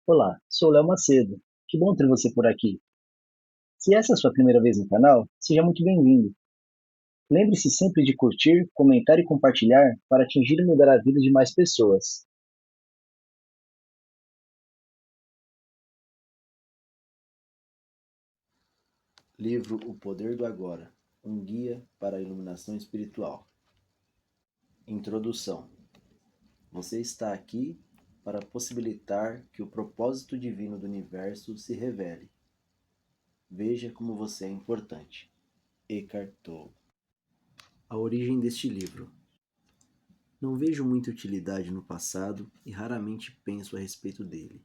Olá, sou Léo Macedo. Que bom ter você por aqui. Se essa é a sua primeira vez no canal, seja muito bem-vindo. Lembre-se sempre de curtir, comentar e compartilhar para atingir e mudar a vida de mais pessoas. Livro O Poder do Agora, um guia para a iluminação espiritual. Introdução. Você está aqui para possibilitar que o propósito divino do universo se revele. Veja como você é importante. Eckhart Tolle. A origem deste livro. Não vejo muita utilidade no passado e raramente penso a respeito dele.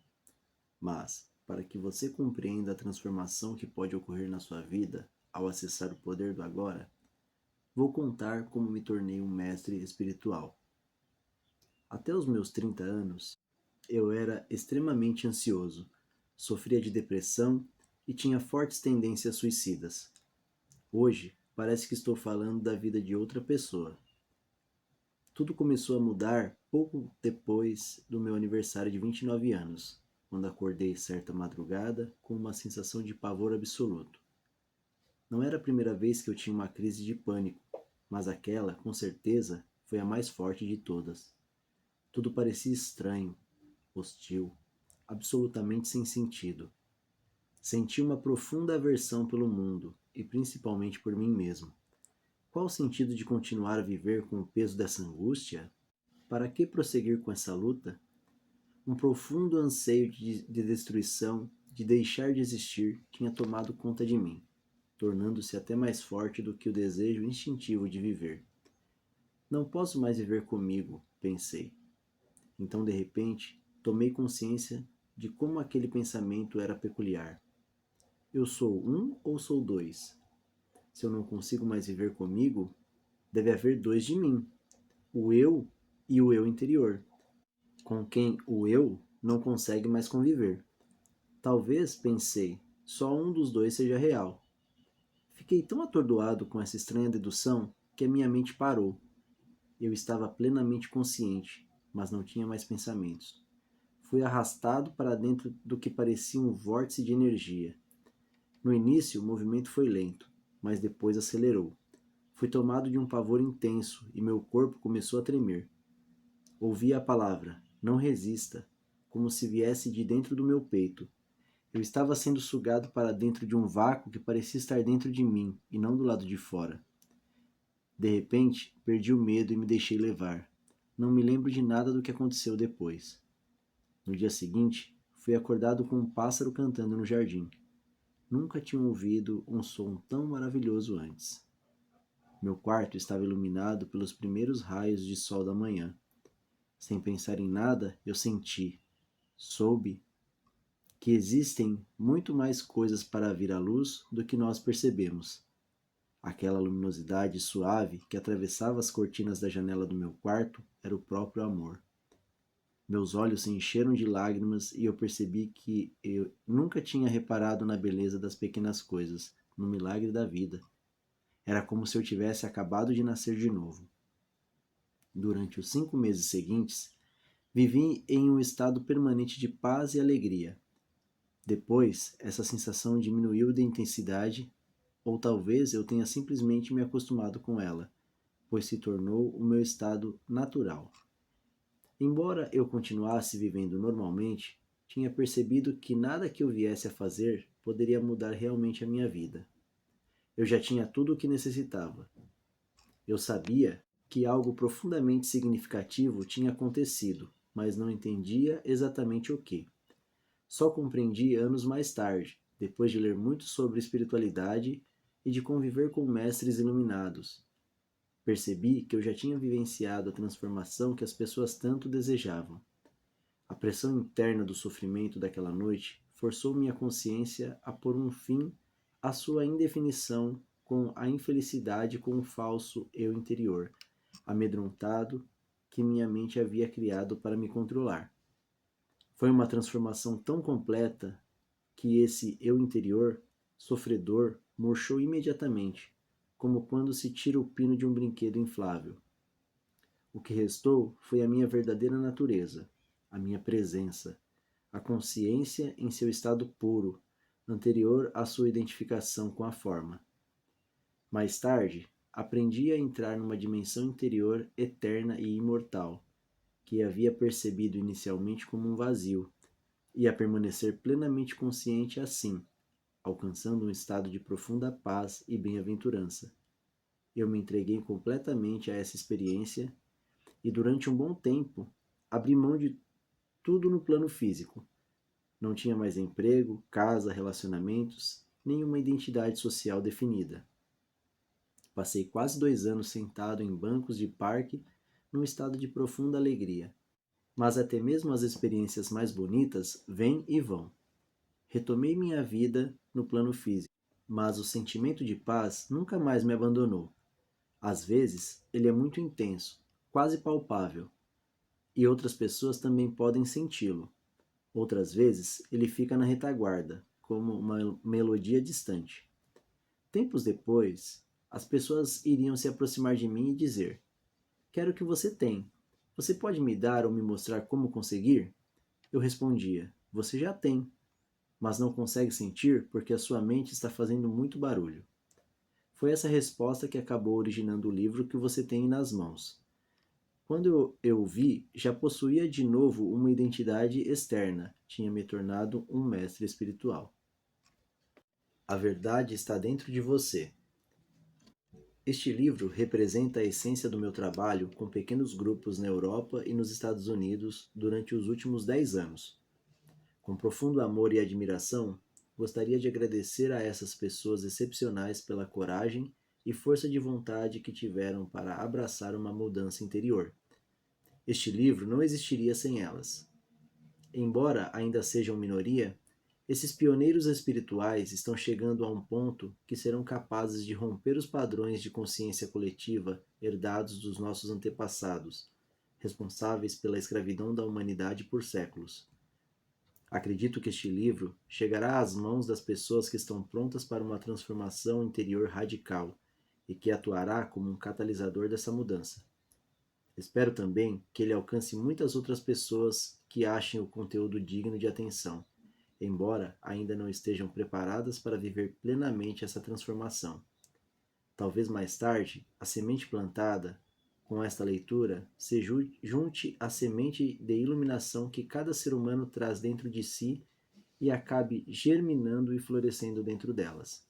Mas, para que você compreenda a transformação que pode ocorrer na sua vida ao acessar o poder do agora, vou contar como me tornei um mestre espiritual. Até os meus 30 anos, eu era extremamente ansioso, sofria de depressão e tinha fortes tendências suicidas. Hoje, parece que estou falando da vida de outra pessoa. Tudo começou a mudar pouco depois do meu aniversário de 29 anos, quando acordei certa madrugada com uma sensação de pavor absoluto. Não era a primeira vez que eu tinha uma crise de pânico, mas aquela, com certeza, foi a mais forte de todas. Tudo parecia estranho, hostil, absolutamente sem sentido. Senti uma profunda aversão pelo mundo e principalmente por mim mesmo. Qual o sentido de continuar a viver com o peso dessa angústia? Para que prosseguir com essa luta? Um profundo anseio de destruição, de deixar de existir, tinha tomado conta de mim, tornando-se até mais forte do que o desejo instintivo de viver. Não posso mais viver comigo, pensei. Então, de repente, tomei consciência de como aquele pensamento era peculiar. Eu sou um ou sou dois? Se eu não consigo mais viver comigo, deve haver dois de mim, o eu e o eu interior, com quem o eu não consegue mais conviver. Talvez, pensei, só um dos dois seja real. Fiquei tão atordoado com essa estranha dedução que a minha mente parou. Eu estava plenamente consciente, mas não tinha mais pensamentos. Fui arrastado para dentro do que parecia um vórtice de energia. No início, o movimento foi lento, mas depois acelerou. Fui tomado de um pavor intenso e meu corpo começou a tremer. Ouvi a palavra, não resista, como se viesse de dentro do meu peito. Eu estava sendo sugado para dentro de um vácuo que parecia estar dentro de mim e não do lado de fora. De repente, perdi o medo e me deixei levar. Não me lembro de nada do que aconteceu depois. No dia seguinte, fui acordado com um pássaro cantando no jardim. Nunca tinha ouvido um som tão maravilhoso antes. Meu quarto estava iluminado pelos primeiros raios de sol da manhã. Sem pensar em nada, eu senti, soube, que existem muito mais coisas para vir à luz do que nós percebemos. Aquela luminosidade suave que atravessava as cortinas da janela do meu quarto era o próprio amor. Meus olhos se encheram de lágrimas e eu percebi que eu nunca tinha reparado na beleza das pequenas coisas, no milagre da vida. Era como se eu tivesse acabado de nascer de novo. Durante os 5 meses seguintes, vivi em um estado permanente de paz e alegria. Depois, essa sensação diminuiu de intensidade, ou talvez eu tenha simplesmente me acostumado com ela, pois se tornou o meu estado natural. Embora eu continuasse vivendo normalmente, tinha percebido que nada que eu viesse a fazer poderia mudar realmente a minha vida. Eu já tinha tudo o que necessitava. Eu sabia que algo profundamente significativo tinha acontecido, mas não entendia exatamente o que. Só compreendi anos mais tarde, depois de ler muito sobre espiritualidade e de conviver com mestres iluminados. Percebi que eu já tinha vivenciado a transformação que as pessoas tanto desejavam. A pressão interna do sofrimento daquela noite forçou minha consciência a pôr um fim à sua indefinição com a infelicidade com o falso eu interior, amedrontado, que minha mente havia criado para me controlar. Foi uma transformação tão completa que esse eu interior, sofredor, murchou imediatamente, como quando se tira o pino de um brinquedo inflável. O que restou foi a minha verdadeira natureza, a minha presença, a consciência em seu estado puro, anterior à sua identificação com a forma. Mais tarde, aprendi a entrar numa dimensão interior eterna e imortal, que havia percebido inicialmente como um vazio, e a permanecer plenamente consciente assim, alcançando um estado de profunda paz e bem-aventurança. Eu me entreguei completamente a essa experiência e, durante um bom tempo, abri mão de tudo no plano físico. Não tinha mais emprego, casa, relacionamentos, nenhuma identidade social definida. Passei quase 2 anos sentado em bancos de parque num estado de profunda alegria. Mas até mesmo as experiências mais bonitas vêm e vão. Retomei minha vida no plano físico, mas o sentimento de paz nunca mais me abandonou. Às vezes, ele é muito intenso, quase palpável, e outras pessoas também podem senti-lo. Outras vezes, ele fica na retaguarda, como uma melodia distante. Tempos depois, as pessoas iriam se aproximar de mim e dizer: Quero o que você tem. Você pode me dar ou me mostrar como conseguir? Eu respondia: Você já tem, mas não consegue sentir porque a sua mente está fazendo muito barulho. Foi essa resposta que acabou originando o livro que você tem nas mãos. Quando eu o vi, já possuía de novo uma identidade externa, tinha me tornado um mestre espiritual. A verdade está dentro de você. Este livro representa a essência do meu trabalho com pequenos grupos na Europa e nos Estados Unidos durante os últimos 10 anos. Com profundo amor e admiração, gostaria de agradecer a essas pessoas excepcionais pela coragem e força de vontade que tiveram para abraçar uma mudança interior. Este livro não existiria sem elas. Embora ainda sejam minoria, esses pioneiros espirituais estão chegando a um ponto que serão capazes de romper os padrões de consciência coletiva herdados dos nossos antepassados, responsáveis pela escravidão da humanidade por séculos. Acredito que este livro chegará às mãos das pessoas que estão prontas para uma transformação interior radical e que atuará como um catalisador dessa mudança. Espero também que ele alcance muitas outras pessoas que achem o conteúdo digno de atenção, embora ainda não estejam preparadas para viver plenamente essa transformação. Talvez mais tarde, a semente plantada com esta leitura se junte à semente de iluminação que cada ser humano traz dentro de si e acabe germinando e florescendo dentro delas.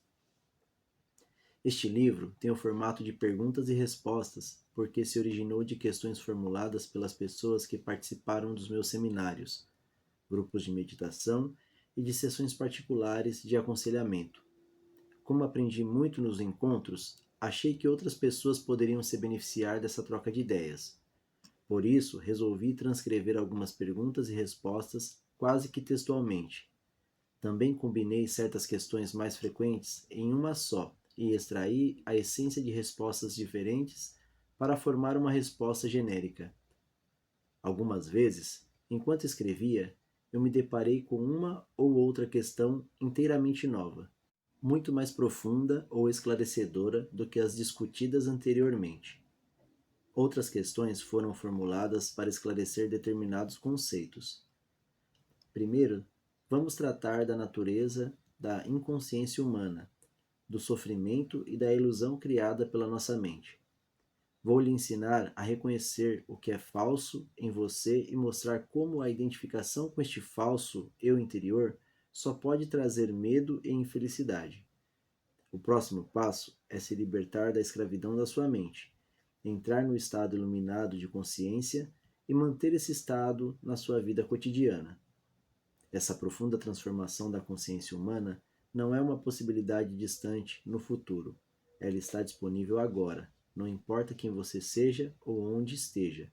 Este livro tem o formato de perguntas e respostas, porque se originou de questões formuladas pelas pessoas que participaram dos meus seminários, grupos de meditação e de sessões particulares de aconselhamento. Como aprendi muito nos encontros, achei que outras pessoas poderiam se beneficiar dessa troca de ideias. Por isso, resolvi transcrever algumas perguntas e respostas quase que textualmente. Também combinei certas questões mais frequentes em uma só e extraí a essência de respostas diferentes para formar uma resposta genérica. Algumas vezes, enquanto escrevia, eu me deparei com uma ou outra questão inteiramente nova, muito mais profunda ou esclarecedora do que as discutidas anteriormente. Outras questões foram formuladas para esclarecer determinados conceitos. Primeiro, vamos tratar da natureza da inconsciência humana, do sofrimento e da ilusão criada pela nossa mente. Vou lhe ensinar a reconhecer o que é falso em você e mostrar como a identificação com este falso eu interior só pode trazer medo e infelicidade. O próximo passo é se libertar da escravidão da sua mente, entrar no estado iluminado de consciência e manter esse estado na sua vida cotidiana. Essa profunda transformação da consciência humana não é uma possibilidade distante no futuro. Ela está disponível agora, não importa quem você seja ou onde esteja.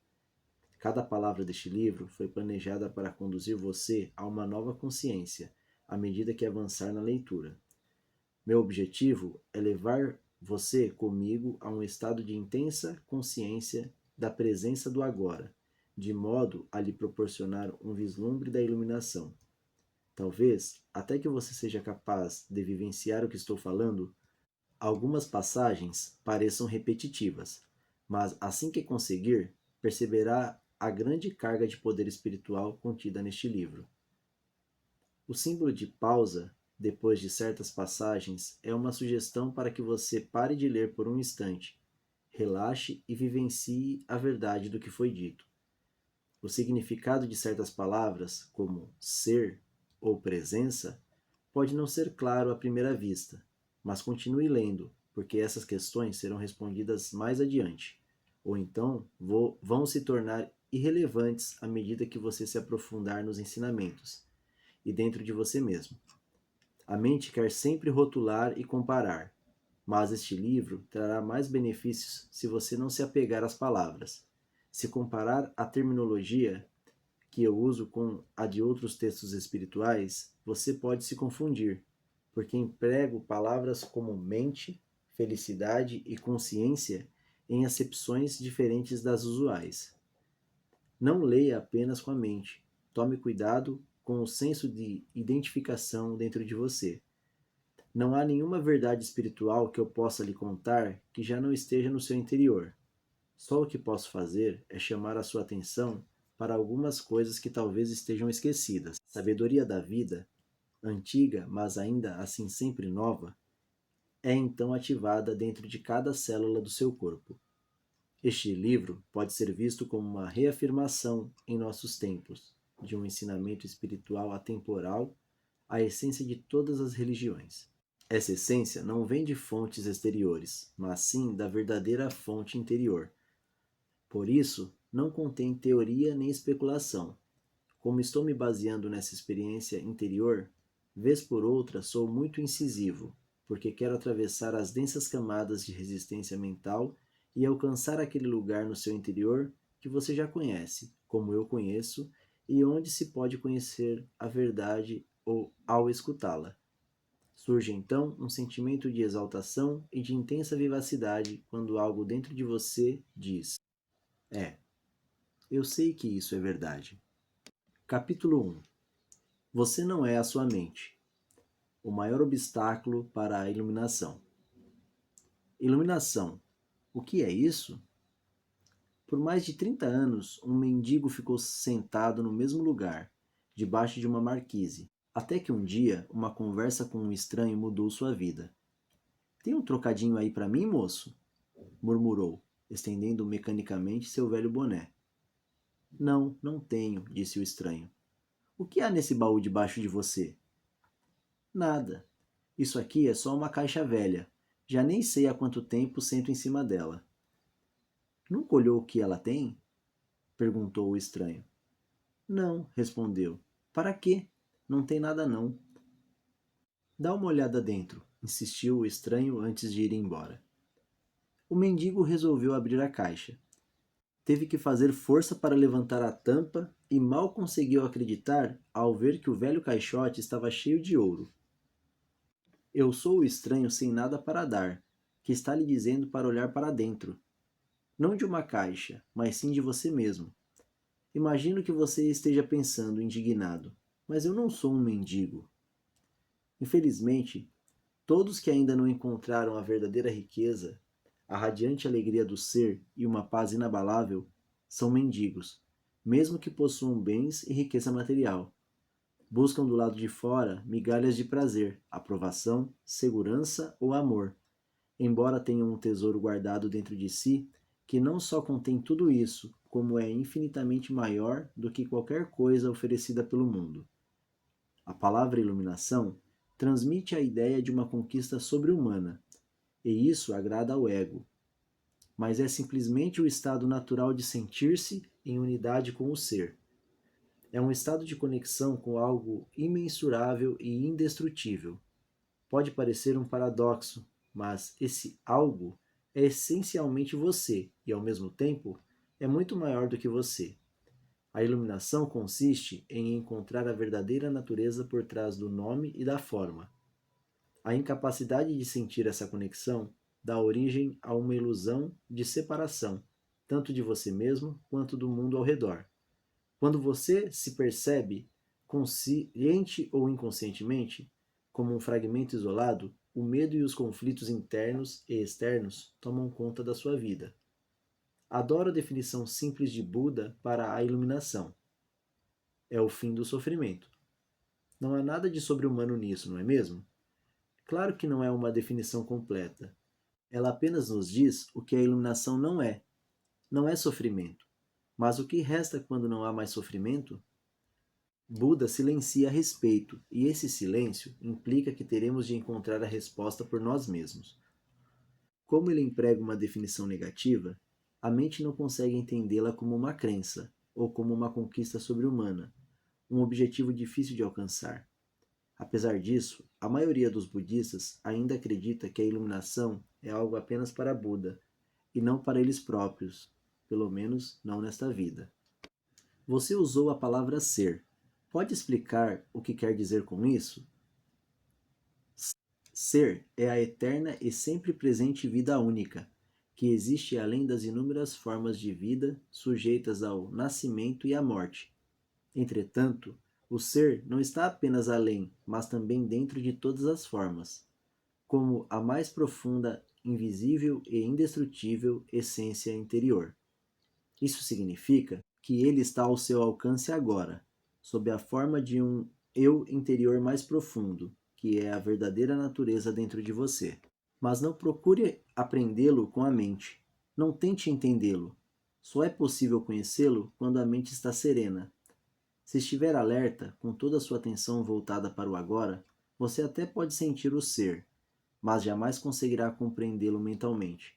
Cada palavra deste livro foi planejada para conduzir você a uma nova consciência, à medida que avançar na leitura. Meu objetivo é levar você comigo a um estado de intensa consciência da presença do agora, de modo a lhe proporcionar um vislumbre da iluminação. Talvez, até que você seja capaz de vivenciar o que estou falando, algumas passagens pareçam repetitivas, mas assim que conseguir, perceberá a grande carga de poder espiritual contida neste livro. O símbolo de pausa, depois de certas passagens, é uma sugestão para que você pare de ler por um instante, relaxe e vivencie a verdade do que foi dito. O significado de certas palavras, como ser ou presença, pode não ser claro à primeira vista, mas continue lendo, porque essas questões serão respondidas mais adiante, ou então vão se tornar irrelevantes à medida que você se aprofundar nos ensinamentos e dentro de você mesmo. A mente quer sempre rotular e comparar, mas este livro trará mais benefícios se você não se apegar às palavras. Se comparar a terminologia que eu uso com a de outros textos espirituais, você pode se confundir, porque emprego palavras como mente, felicidade e consciência em acepções diferentes das usuais. Não leia apenas com a mente. Tome cuidado com o senso de identificação dentro de você. Não há nenhuma verdade espiritual que eu possa lhe contar que já não esteja no seu interior. Só o que posso fazer é chamar a sua atenção para algumas coisas que talvez estejam esquecidas. A sabedoria da vida, antiga, mas ainda assim sempre nova, é então ativada dentro de cada célula do seu corpo. Este livro pode ser visto como uma reafirmação em nossos tempos de um ensinamento espiritual atemporal, a essência de todas as religiões. Essa essência não vem de fontes exteriores, mas sim da verdadeira fonte interior. Por isso, não contém teoria nem especulação. Como estou me baseando nessa experiência interior, vez por outra sou muito incisivo, porque quero atravessar as densas camadas de resistência mental e alcançar aquele lugar no seu interior que você já conhece, como eu conheço, e onde se pode conhecer a verdade ou ao escutá-la. Surge então um sentimento de exaltação e de intensa vivacidade quando algo dentro de você diz: É, eu sei que isso é verdade. Capítulo 1. Você não é a sua mente. O maior obstáculo para a iluminação. Iluminação. O que é isso? Por mais de 30 anos, um mendigo ficou sentado no mesmo lugar, debaixo de uma marquise, até que um dia uma conversa com um estranho mudou sua vida. Tem um trocadinho aí para mim, moço? Murmurou, estendendo mecanicamente seu velho boné. Não, não tenho, disse o estranho. O que há nesse baú debaixo de você? Nada. Isso aqui é só uma caixa velha. Já nem sei há quanto tempo sento em cima dela. Nunca olhou o que ela tem? Perguntou o estranho. Não, respondeu. Para quê? Não tem nada não. Dá uma olhada dentro, insistiu o estranho antes de ir embora. O mendigo resolveu abrir a caixa. Teve que fazer força para levantar a tampa e mal conseguiu acreditar ao ver que o velho caixote estava cheio de ouro. Eu sou o estranho sem nada para dar, que está lhe dizendo para olhar para dentro. Não de uma caixa, mas sim de você mesmo. Imagino que você esteja pensando, indignado, mas eu não sou um mendigo. Infelizmente, todos que ainda não encontraram a verdadeira riqueza, a radiante alegria do ser e uma paz inabalável, são mendigos, mesmo que possuam bens e riqueza material. Buscam do lado de fora migalhas de prazer, aprovação, segurança ou amor, embora tenham um tesouro guardado dentro de si que não só contém tudo isso, como é infinitamente maior do que qualquer coisa oferecida pelo mundo. A palavra iluminação transmite a ideia de uma conquista sobre-humana, e isso agrada ao ego, mas é simplesmente o estado natural de sentir-se em unidade com o ser. É um estado de conexão com algo imensurável e indestrutível. Pode parecer um paradoxo, mas esse algo é essencialmente você e, ao mesmo tempo, é muito maior do que você. A iluminação consiste em encontrar a verdadeira natureza por trás do nome e da forma. A incapacidade de sentir essa conexão dá origem a uma ilusão de separação, tanto de você mesmo quanto do mundo ao redor. Quando você se percebe, consciente ou inconscientemente, como um fragmento isolado, o medo e os conflitos internos e externos tomam conta da sua vida. Adoro a definição simples de Buda para a iluminação. É o fim do sofrimento. Não há nada de sobre-humano nisso, não é mesmo? Claro que não é uma definição completa. Ela apenas nos diz o que a iluminação não é. Não é sofrimento. Mas o que resta quando não há mais sofrimento? Buda silencia a respeito, e esse silêncio implica que teremos de encontrar a resposta por nós mesmos. Como ele emprega uma definição negativa, a mente não consegue entendê-la como uma crença ou como uma conquista sobre-humana, um objetivo difícil de alcançar. Apesar disso, a maioria dos budistas ainda acredita que a iluminação é algo apenas para Buda e não para eles próprios, pelo menos não nesta vida. Você usou a palavra ser. Pode explicar o que quer dizer com isso? Ser é a eterna e sempre presente vida única, que existe além das inúmeras formas de vida sujeitas ao nascimento e à morte. Entretanto, o ser não está apenas além, mas também dentro de todas as formas, como a mais profunda, invisível e indestrutível essência interior. Isso significa que ele está ao seu alcance agora, sob a forma de um eu interior mais profundo, que é a verdadeira natureza dentro de você. Mas não procure aprendê-lo com a mente. Não tente entendê-lo. Só é possível conhecê-lo quando a mente está serena. Se estiver alerta, com toda a sua atenção voltada para o agora, você até pode sentir o ser, mas jamais conseguirá compreendê-lo mentalmente.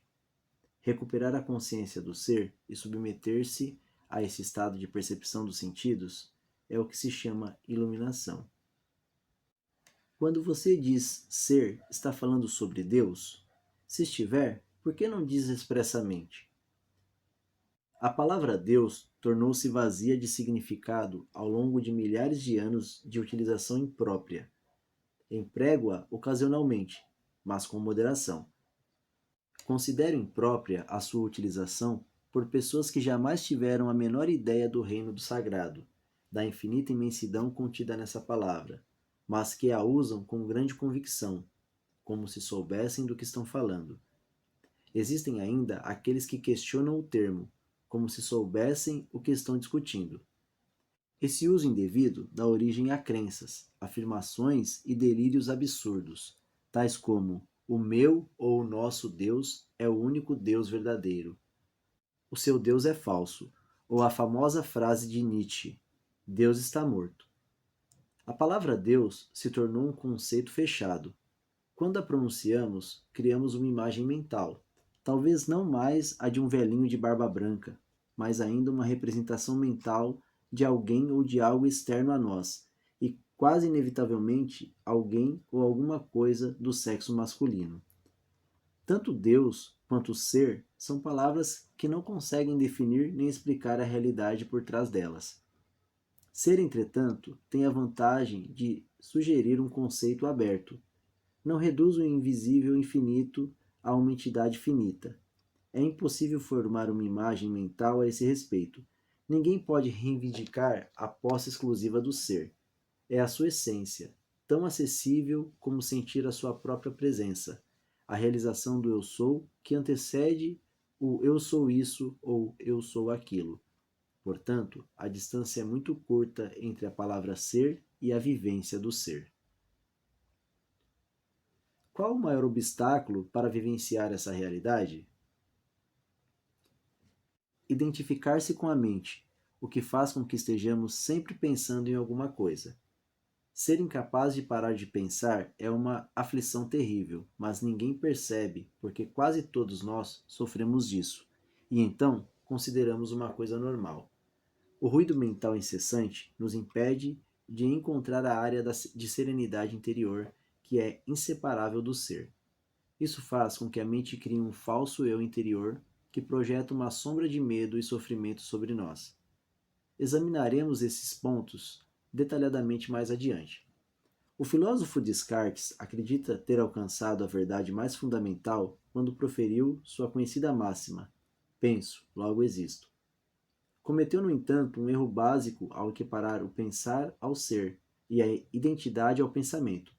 Recuperar a consciência do ser e submeter-se a esse estado de percepção dos sentidos é o que se chama iluminação. Quando você diz ser, está falando sobre Deus? Se estiver, por que não diz expressamente? A palavra Deus tornou-se vazia de significado ao longo de milhares de anos de utilização imprópria. Emprego-a ocasionalmente, mas com moderação. Considero imprópria a sua utilização por pessoas que jamais tiveram a menor ideia do reino do sagrado, da infinita imensidão contida nessa palavra, mas que a usam com grande convicção, como se soubessem do que estão falando. Existem ainda aqueles que questionam o termo, como se soubessem o que estão discutindo. Esse uso indevido dá origem a crenças, afirmações e delírios absurdos, tais como o meu ou o nosso Deus é o único Deus verdadeiro. O seu Deus é falso, ou a famosa frase de Nietzsche: Deus está morto. A palavra Deus se tornou um conceito fechado. Quando a pronunciamos, criamos uma imagem mental, talvez não mais a de um velhinho de barba branca, mas ainda uma representação mental de alguém ou de algo externo a nós, e quase inevitavelmente alguém ou alguma coisa do sexo masculino. Tanto Deus quanto ser são palavras que não conseguem definir nem explicar a realidade por trás delas. Ser, entretanto, tem a vantagem de sugerir um conceito aberto. Não reduz o invisível infinito a uma entidade finita. É impossível formar uma imagem mental a esse respeito. Ninguém pode reivindicar a posse exclusiva do ser. É a sua essência, tão acessível como sentir a sua própria presença, a realização do eu sou que antecede o eu sou isso ou eu sou aquilo. Portanto, a distância é muito curta entre a palavra ser e a vivência do ser. Qual o maior obstáculo para vivenciar essa realidade? Identificar-se com a mente, o que faz com que estejamos sempre pensando em alguma coisa. Ser incapaz de parar de pensar é uma aflição terrível, mas ninguém percebe, porque quase todos nós sofremos disso, e então consideramos uma coisa normal. O ruído mental incessante nos impede de encontrar a área de serenidade interior que é inseparável do ser. Isso faz com que a mente crie um falso eu interior que projeta uma sombra de medo e sofrimento sobre nós. Examinaremos esses pontos detalhadamente mais adiante. O filósofo Descartes acredita ter alcançado a verdade mais fundamental quando proferiu sua conhecida máxima: penso, logo existo. Cometeu, no entanto, um erro básico ao equiparar o pensar ao ser e a identidade ao pensamento.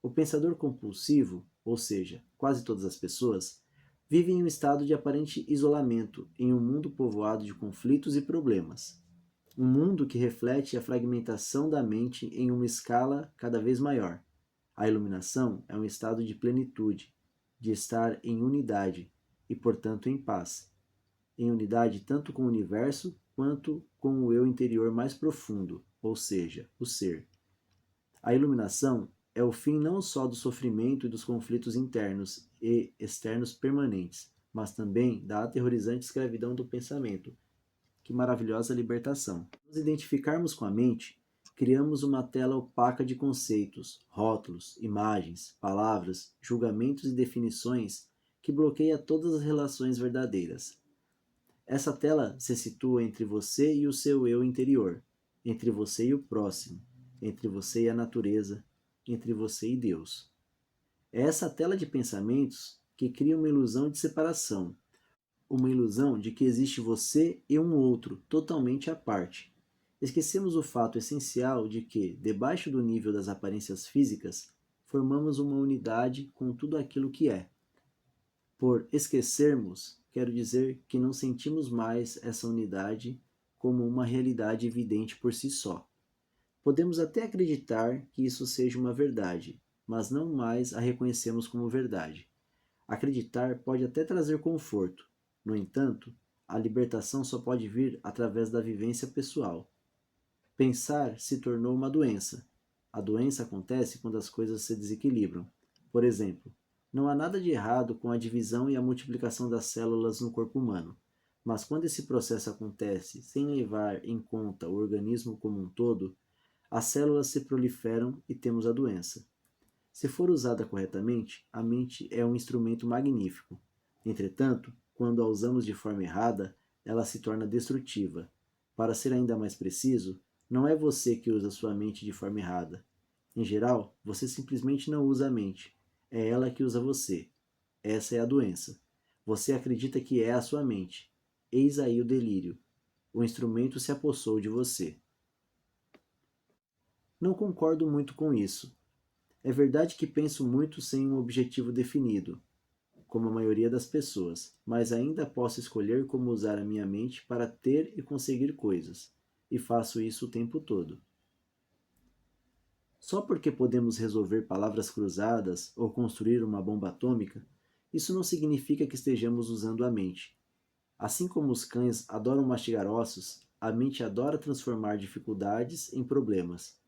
O pensador compulsivo, ou seja, quase todas as pessoas, vive em um estado de aparente isolamento em um mundo povoado de conflitos e problemas. Um mundo que reflete a fragmentação da mente em uma escala cada vez maior. A iluminação é um estado de plenitude, de estar em unidade e, portanto, em paz. Em unidade tanto com o universo quanto com o eu interior mais profundo, ou seja, o ser. A iluminação é o fim não só do sofrimento e dos conflitos internos e externos permanentes, mas também da aterrorizante escravidão do pensamento. Que maravilhosa libertação! Nos identificarmos com a mente, criamos uma tela opaca de conceitos, rótulos, imagens, palavras, julgamentos e definições que bloqueia todas as relações verdadeiras. Essa tela se situa entre você e o seu eu interior, entre você e o próximo, entre você e a natureza, entre você e Deus. É essa tela de pensamentos que cria uma ilusão de separação, uma ilusão de que existe você e um outro totalmente à parte. Esquecemos o fato essencial de que, debaixo do nível das aparências físicas, formamos uma unidade com tudo aquilo que é. Por esquecermos, quero dizer que não sentimos mais essa unidade como uma realidade evidente por si só. Podemos até acreditar que isso seja uma verdade, mas não mais a reconhecemos como verdade. Acreditar pode até trazer conforto. No entanto, a libertação só pode vir através da vivência pessoal. Pensar se tornou uma doença. A doença acontece quando as coisas se desequilibram. Por exemplo, não há nada de errado com a divisão e a multiplicação das células no corpo humano, mas quando esse processo acontece sem levar em conta o organismo como um todo, as células se proliferam e temos a doença. Se for usada corretamente, a mente é um instrumento magnífico. Entretanto, quando a usamos de forma errada, ela se torna destrutiva. Para ser ainda mais preciso, não é você que usa sua mente de forma errada. Em geral, você simplesmente não usa a mente. É ela que usa você. Essa é a doença. Você acredita que é a sua mente. Eis aí o delírio. O instrumento se apossou de você. Não concordo muito com isso. É verdade que penso muito sem um objetivo definido, como a maioria das pessoas, mas ainda posso escolher como usar a minha mente para ter e conseguir coisas, e faço isso o tempo todo. Só porque podemos resolver palavras cruzadas ou construir uma bomba atômica, isso não significa que estejamos usando a mente. Assim como os cães adoram mastigar ossos, a mente adora transformar dificuldades em problemas.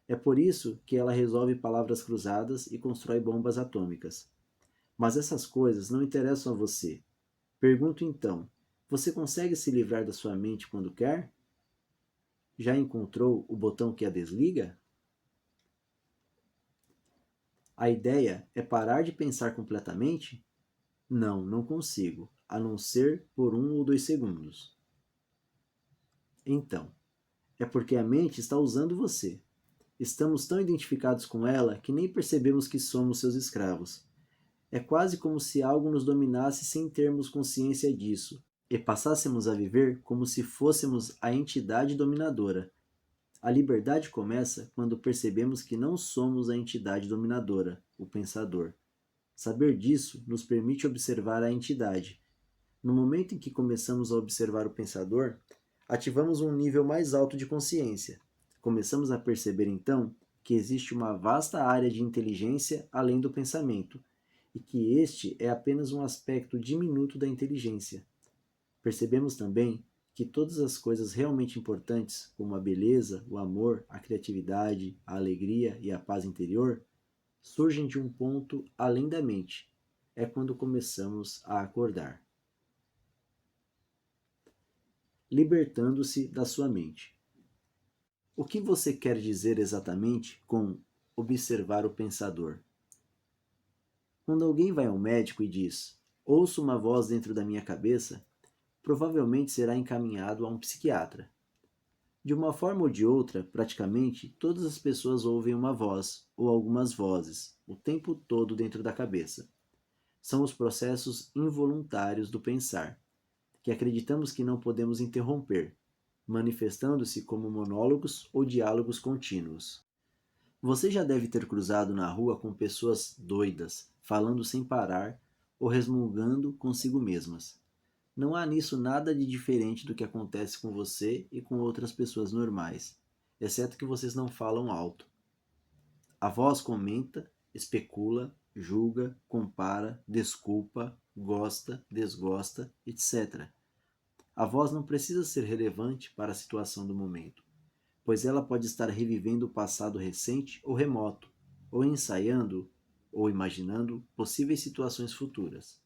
É por isso que ela resolve palavras cruzadas e constrói bombas atômicas. Mas essas coisas não interessam a você. Pergunto então: você consegue se livrar da sua mente quando quer? Já encontrou o botão que a desliga? A ideia é parar de pensar completamente? Não, não consigo, a não ser por 1 ou 2 segundos. Então, é porque a mente está usando você. Estamos tão identificados com ela que nem percebemos que somos seus escravos. É quase como se algo nos dominasse sem termos consciência disso, e passássemos a viver como se fôssemos a entidade dominadora. A liberdade começa quando percebemos que não somos a entidade dominadora, o pensador. Saber disso nos permite observar a entidade. No momento em que começamos a observar o pensador, ativamos um nível mais alto de consciência. Começamos a perceber então que existe uma vasta área de inteligência além do pensamento, e que este é apenas um aspecto diminuto da inteligência. Percebemos também que todas as coisas realmente importantes, como a beleza, o amor, a criatividade, a alegria e a paz interior, surgem de um ponto além da mente. É quando começamos a acordar. Libertando-se da sua mente. O que você quer dizer exatamente com observar o pensador? Quando alguém vai ao médico e diz: ouço uma voz dentro da minha cabeça, provavelmente será encaminhado a um psiquiatra. De uma forma ou de outra, praticamente todas as pessoas ouvem uma voz, ou algumas vozes, o tempo todo dentro da cabeça. São os processos involuntários do pensar, que acreditamos que não podemos interromper, manifestando-se como monólogos ou diálogos contínuos. Você já deve ter cruzado na rua com pessoas doidas, falando sem parar ou resmungando consigo mesmas. Não há nisso nada de diferente do que acontece com você e com outras pessoas normais, exceto que vocês não falam alto. A voz comenta, especula, julga, compara, desculpa, gosta, desgosta, etc. A voz não precisa ser relevante para a situação do momento, pois ela pode estar revivendo o passado recente ou remoto, ou ensaiando ou imaginando possíveis situações futuras.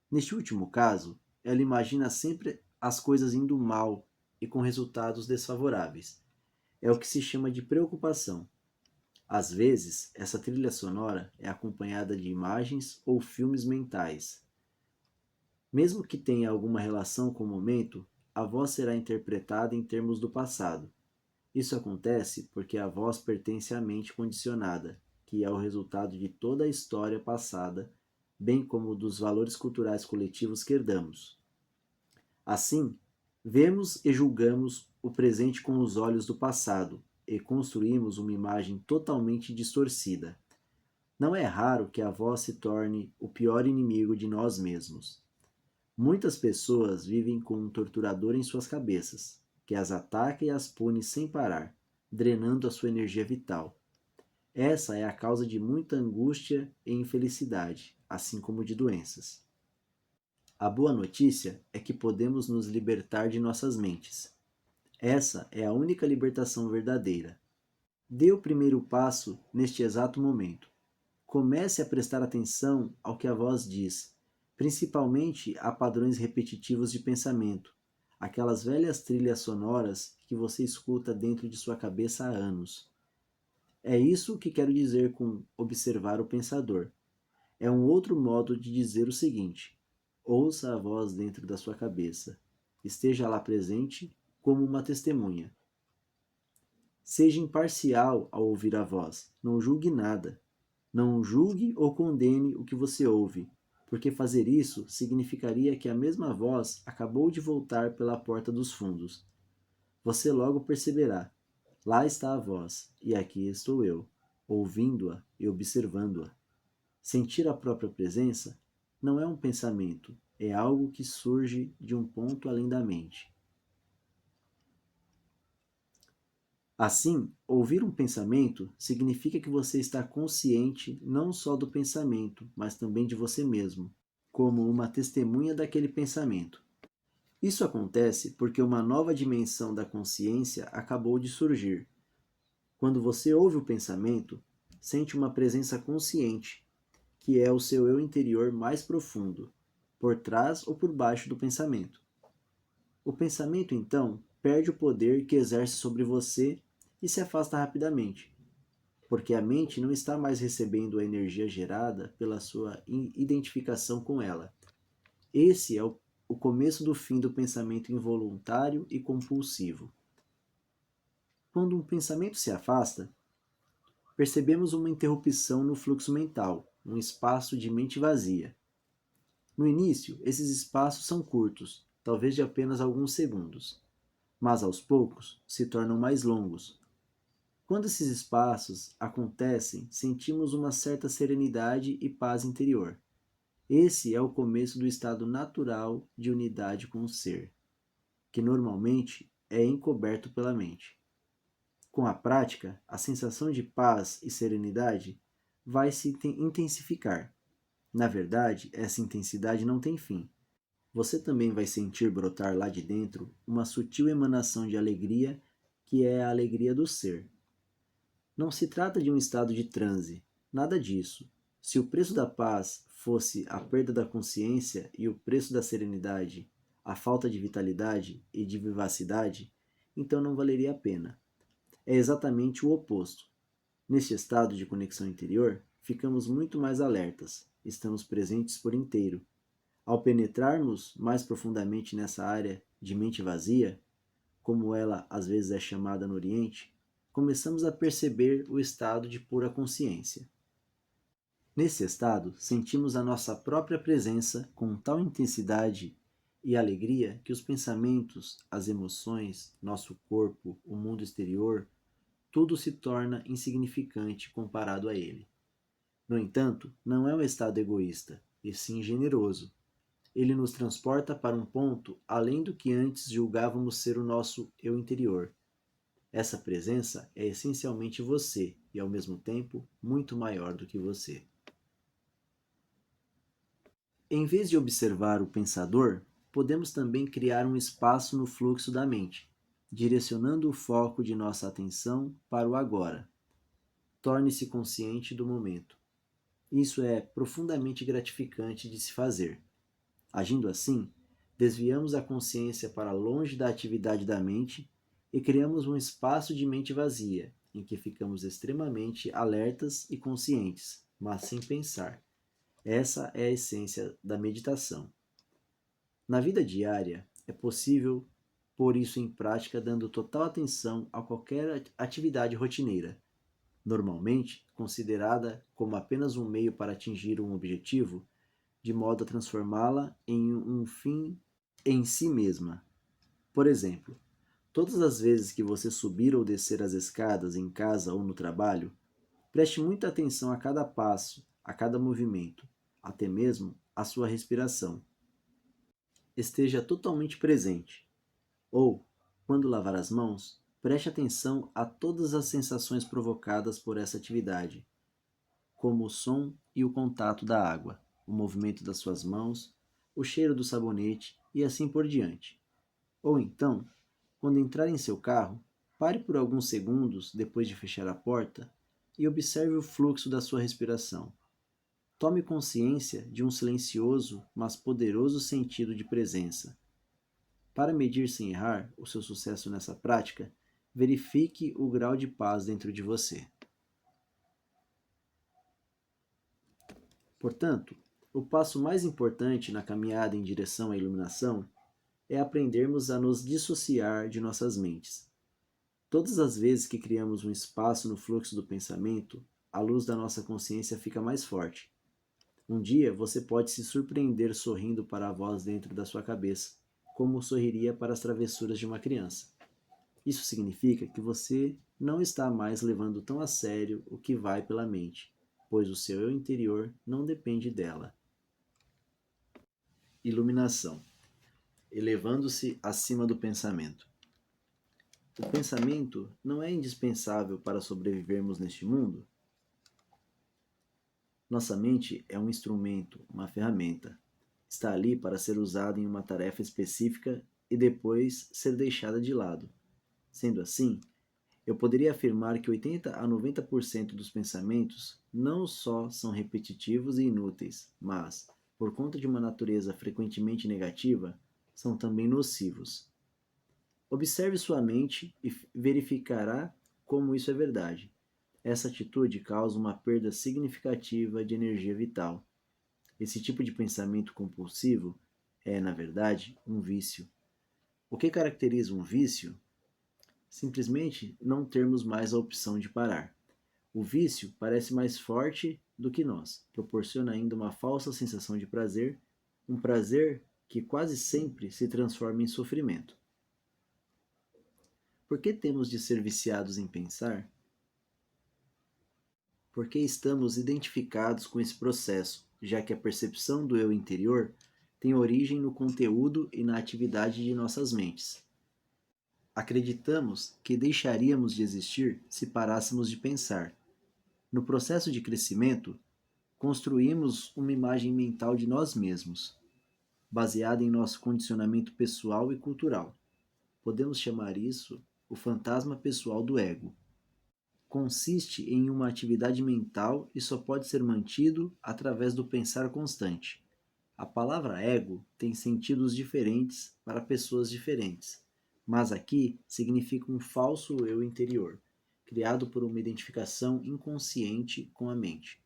Neste último caso, ela imagina sempre as coisas indo mal e com resultados desfavoráveis. É o que se chama de preocupação. Às vezes, essa trilha sonora é acompanhada de imagens ou filmes mentais. Mesmo que tenha alguma relação com o momento, a voz será interpretada em termos do passado. Isso acontece porque a voz pertence à mente condicionada, que é o resultado de toda a história passada, bem como dos valores culturais coletivos que herdamos. Assim, vemos e julgamos o presente com os olhos do passado e construímos uma imagem totalmente distorcida. Não é raro que a voz se torne o pior inimigo de nós mesmos. Muitas pessoas vivem com um torturador em suas cabeças, que as ataca e as pune sem parar, drenando a sua energia vital. Essa é a causa de muita angústia e infelicidade, assim como de doenças. A boa notícia é que podemos nos libertar de nossas mentes. Essa é a única libertação verdadeira. Dê o primeiro passo neste exato momento. Comece a prestar atenção ao que a voz diz, principalmente a padrões repetitivos de pensamento, aquelas velhas trilhas sonoras que você escuta dentro de sua cabeça há anos. É isso que quero dizer com observar o pensador. É um outro modo de dizer o seguinte: ouça a voz dentro da sua cabeça. Esteja lá presente como uma testemunha. Seja imparcial ao ouvir a voz. Não julgue nada. Não julgue ou condene o que você ouve, porque fazer isso significaria que a mesma voz acabou de voltar pela porta dos fundos. Você logo perceberá: lá está a voz, e aqui estou eu, ouvindo-a e observando-a. Sentir a própria presença não é um pensamento, é algo que surge de um ponto além da mente. Assim, ouvir um pensamento significa que você está consciente não só do pensamento, mas também de você mesmo, como uma testemunha daquele pensamento. Isso acontece porque uma nova dimensão da consciência acabou de surgir. Quando você ouve o pensamento, sente uma presença consciente, que é o seu eu interior mais profundo, por trás ou por baixo do pensamento. O pensamento, então, perde o poder que exerce sobre você e se afasta rapidamente, porque a mente não está mais recebendo a energia gerada pela sua identificação com ela. Esse é o começo do fim do pensamento involuntário e compulsivo. Quando um pensamento se afasta, percebemos uma interrupção no fluxo mental, um espaço de mente vazia. No início, esses espaços são curtos, talvez de apenas alguns segundos, mas aos poucos se tornam mais longos. Quando esses espaços acontecem, sentimos uma certa serenidade e paz interior. Esse é o começo do estado natural de unidade com o ser, que normalmente é encoberto pela mente. Com a prática, a sensação de paz e serenidade vai se intensificar. Na verdade, essa intensidade não tem fim. Você também vai sentir brotar lá de dentro uma sutil emanação de alegria, que é a alegria do ser. Não se trata de um estado de transe, nada disso. Se o preço da paz fosse a perda da consciência e o preço da serenidade a falta de vitalidade e de vivacidade, então não valeria a pena. É exatamente o oposto. Neste estado de conexão interior, ficamos muito mais alertas, estamos presentes por inteiro. Ao penetrarmos mais profundamente nessa área de mente vazia, como ela às vezes é chamada no Oriente, começamos a perceber o estado de pura consciência. Nesse estado, sentimos a nossa própria presença com tal intensidade e alegria que os pensamentos, as emoções, nosso corpo, o mundo exterior, tudo se torna insignificante comparado a ele. No entanto, não é um estado egoísta, e sim generoso. Ele nos transporta para um ponto além do que antes julgávamos ser o nosso eu interior. Essa presença é essencialmente você e, ao mesmo tempo, muito maior do que você. Em vez de observar o pensador, podemos também criar um espaço no fluxo da mente, direcionando o foco de nossa atenção para o agora. Torne-se consciente do momento. Isso é profundamente gratificante de se fazer. Agindo assim, desviamos a consciência para longe da atividade da mente e criamos um espaço de mente vazia, em que ficamos extremamente alertas e conscientes, mas sem pensar. Essa é a essência da meditação. Na vida diária, é possível pôr isso em prática dando total atenção a qualquer atividade rotineira, normalmente considerada como apenas um meio para atingir um objetivo, de modo a transformá-la em um fim em si mesma. Por exemplo, todas as vezes que você subir ou descer as escadas em casa ou no trabalho, preste muita atenção a cada passo, a cada movimento, até mesmo a sua respiração. Esteja totalmente presente. Ou, quando lavar as mãos, preste atenção a todas as sensações provocadas por essa atividade, como o som e o contato da água, o movimento das suas mãos, o cheiro do sabonete e assim por diante. Ou então, quando entrar em seu carro, pare por alguns segundos depois de fechar a porta e observe o fluxo da sua respiração. Tome consciência de um silencioso, mas poderoso sentido de presença. Para medir sem errar o seu sucesso nessa prática, verifique o grau de paz dentro de você. Portanto, o passo mais importante na caminhada em direção à iluminação é aprendermos a nos dissociar de nossas mentes. Todas as vezes que criamos um espaço no fluxo do pensamento, a luz da nossa consciência fica mais forte. Um dia você pode se surpreender sorrindo para a voz dentro da sua cabeça, como sorriria para as travessuras de uma criança. Isso significa que você não está mais levando tão a sério o que vai pela mente, pois o seu eu interior não depende dela. Iluminação. Elevando-se acima do pensamento. O pensamento não é indispensável para sobrevivermos neste mundo? Nossa mente é um instrumento, uma ferramenta. Está ali para ser usada em uma tarefa específica e depois ser deixada de lado. Sendo assim, eu poderia afirmar que 80 a 90% dos pensamentos não só são repetitivos e inúteis, mas, por conta de uma natureza frequentemente negativa, são também nocivos. Observe sua mente e verificará como isso é verdade. Essa atitude causa uma perda significativa de energia vital. Esse tipo de pensamento compulsivo é, na verdade, um vício. O que caracteriza um vício? Simplesmente não termos mais a opção de parar. O vício parece mais forte do que nós, proporciona ainda uma falsa sensação de prazer, um prazer que quase sempre se transforma em sofrimento. Por que temos de ser viciados em pensar? Porque estamos identificados com esse processo, já que a percepção do eu interior tem origem no conteúdo e na atividade de nossas mentes. Acreditamos que deixaríamos de existir se parássemos de pensar. No processo de crescimento, construímos uma imagem mental de nós mesmos, baseada em nosso condicionamento pessoal e cultural. Podemos chamar isso o fantasma pessoal do ego. Consiste em uma atividade mental e só pode ser mantido através do pensar constante. A palavra ego tem sentidos diferentes para pessoas diferentes, mas aqui significa um falso eu interior, criado por uma identificação inconsciente com a mente.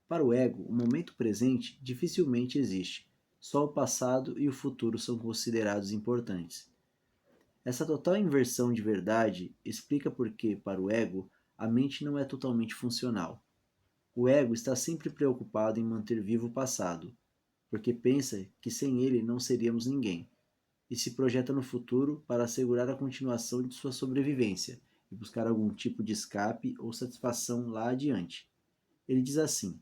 Para o ego, o momento presente dificilmente existe, só o passado e o futuro são considerados importantes. Essa total inversão de verdade explica por que, para o ego, a mente não é totalmente funcional. O ego está sempre preocupado em manter vivo o passado, porque pensa que sem ele não seríamos ninguém, e se projeta no futuro para assegurar a continuação de sua sobrevivência e buscar algum tipo de escape ou satisfação lá adiante. Ele diz assim: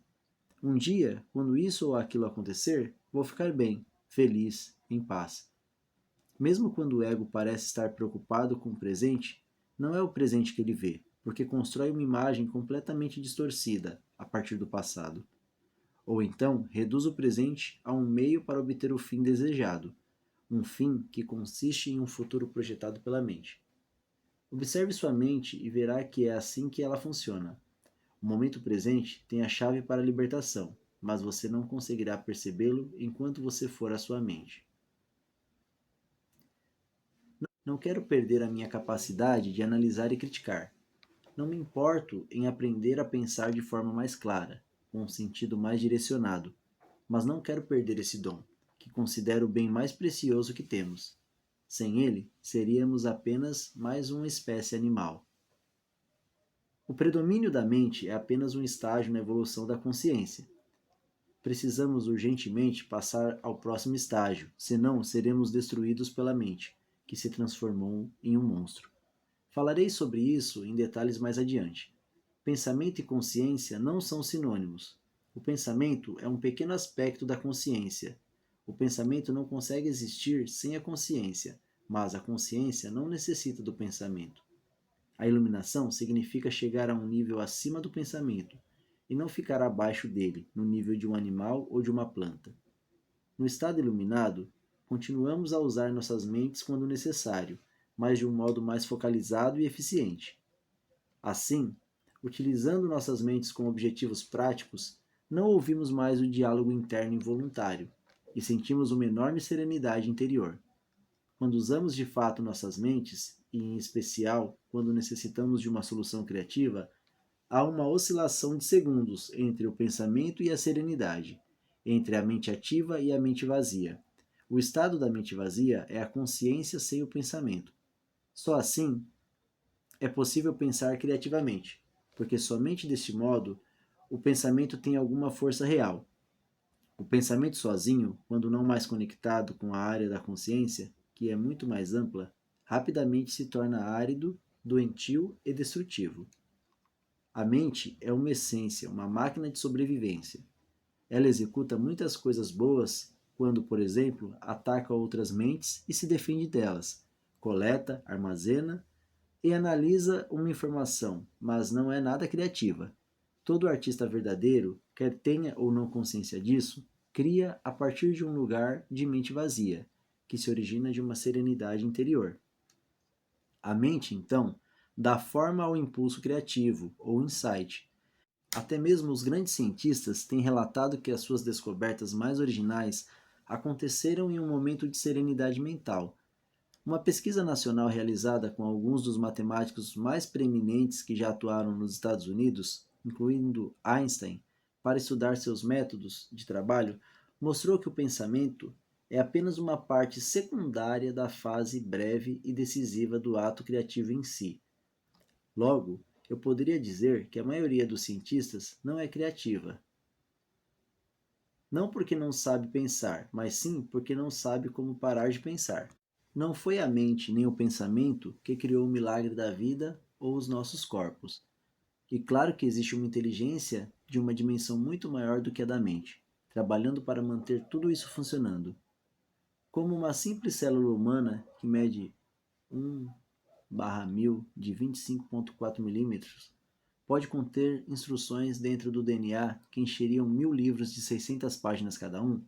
um dia, quando isso ou aquilo acontecer, vou ficar bem, feliz, em paz. Mesmo quando o ego parece estar preocupado com o presente, não é o presente que ele vê, porque constrói uma imagem completamente distorcida a partir do passado. Ou então, reduz o presente a um meio para obter o fim desejado, um fim que consiste em um futuro projetado pela mente. Observe sua mente e verá que é assim que ela funciona. O momento presente tem a chave para a libertação, mas você não conseguirá percebê-lo enquanto você for a sua mente. Não quero perder a minha capacidade de analisar e criticar. Não me importo em aprender a pensar de forma mais clara, com um sentido mais direcionado, mas não quero perder esse dom, que considero o bem mais precioso que temos. Sem ele, seríamos apenas mais uma espécie animal. O predomínio da mente é apenas um estágio na evolução da consciência. Precisamos urgentemente passar ao próximo estágio, senão seremos destruídos pela mente, que se transformou em um monstro. Falarei sobre isso em detalhes mais adiante. Pensamento e consciência não são sinônimos. O pensamento é um pequeno aspecto da consciência. O pensamento não consegue existir sem a consciência, mas a consciência não necessita do pensamento. A iluminação significa chegar a um nível acima do pensamento e não ficar abaixo dele, no nível de um animal ou de uma planta. No estado iluminado, continuamos a usar nossas mentes quando necessário, mas de um modo mais focalizado e eficiente. Assim, utilizando nossas mentes com objetivos práticos, não ouvimos mais o diálogo interno involuntário e sentimos uma enorme serenidade interior. Quando usamos de fato nossas mentes, e em especial quando necessitamos de uma solução criativa, há uma oscilação de segundos entre o pensamento e a serenidade, entre a mente ativa e a mente vazia. O estado da mente vazia é a consciência sem o pensamento. Só assim é possível pensar criativamente, porque somente deste modo o pensamento tem alguma força real. O pensamento sozinho, quando não mais conectado com a área da consciência, que é muito mais ampla, rapidamente se torna árido, doentio e destrutivo. A mente é uma essência, uma máquina de sobrevivência. Ela executa muitas coisas boas quando, por exemplo, ataca outras mentes e se defende delas, coleta, armazena e analisa uma informação, mas não é nada criativa. Todo artista verdadeiro, quer tenha ou não consciência disso, cria a partir de um lugar de mente vazia, que se origina de uma serenidade interior. A mente, então, dá forma ao impulso criativo, ou insight. Até mesmo os grandes cientistas têm relatado que as suas descobertas mais originais aconteceram em um momento de serenidade mental. Uma pesquisa nacional realizada com alguns dos matemáticos mais preeminentes que já atuaram nos Estados Unidos, incluindo Einstein, para estudar seus métodos de trabalho, mostrou que o pensamento é apenas uma parte secundária da fase breve e decisiva do ato criativo em si. Logo, eu poderia dizer que a maioria dos cientistas não é criativa. Não porque não sabe pensar, mas sim porque não sabe como parar de pensar. Não foi a mente nem o pensamento que criou o milagre da vida ou os nossos corpos. E claro que existe uma inteligência de uma dimensão muito maior do que a da mente, trabalhando para manter tudo isso funcionando. Como uma simples célula humana que mede 1/1000 de 25,4 milímetros, pode conter instruções dentro do DNA que encheriam 1000 livros de 600 páginas cada um.